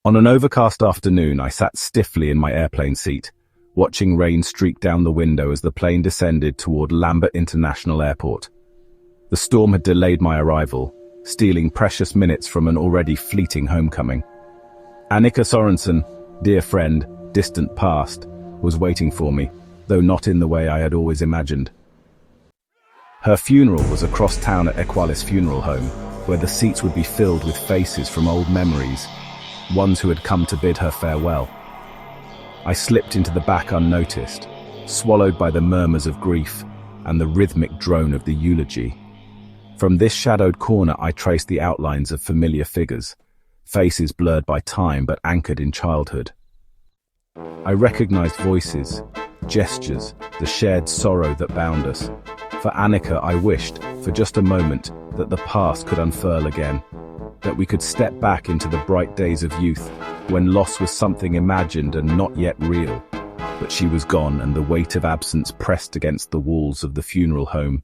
On an overcast afternoon, I sat stiffly in my airplane seat, watching rain streak down the window as the plane descended toward Lambert International Airport. The storm had delayed my arrival, stealing precious minutes from an already fleeting homecoming. Annika Sorensen, dear friend, distant past, was waiting for me, though not in the way I had always imagined. Her funeral was across town at Equalis Funeral Home, where the seats would be filled with faces from old memories, ones who had come to bid her farewell. I slipped into the back unnoticed, swallowed by the murmurs of grief and the rhythmic drone of the eulogy. From this shadowed corner I traced the outlines of familiar figures, faces blurred by time but anchored in childhood. I recognized voices, gestures, the shared sorrow that bound us. For Annika, I wished, for just a moment, that the past could unfurl again, that we could step back into the bright days of youth, when loss was something imagined and not yet real. But she was gone, and the weight of absence pressed against the walls of the funeral home.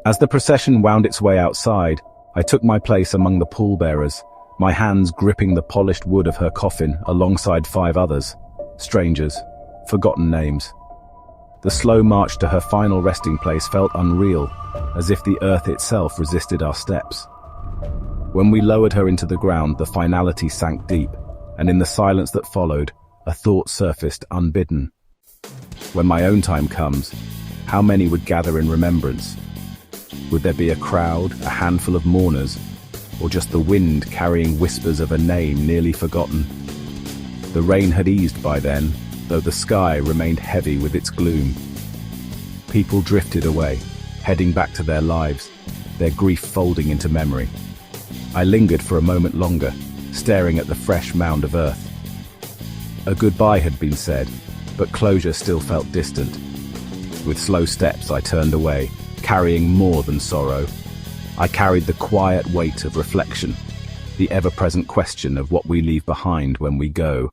As the procession wound its way outside, I took my place among the pallbearers, my hands gripping the polished wood of her coffin alongside 5 others, strangers, forgotten names. The slow march to her final resting place felt unreal, as if the earth itself resisted our steps. When we lowered her into the ground, the finality sank deep, and in the silence that followed, a thought surfaced unbidden. When my own time comes, how many would gather in remembrance? Would there be a crowd, a handful of mourners, or just the wind carrying whispers of a name nearly forgotten? The rain had eased by then, though the sky remained heavy with its gloom. People drifted away, heading back to their lives, their grief folding into memory. I lingered for a moment longer, staring at the fresh mound of earth. A goodbye had been said, but closure still felt distant. With slow steps I turned away, carrying more than sorrow. I carried the quiet weight of reflection, the ever-present question of what we leave behind when we go.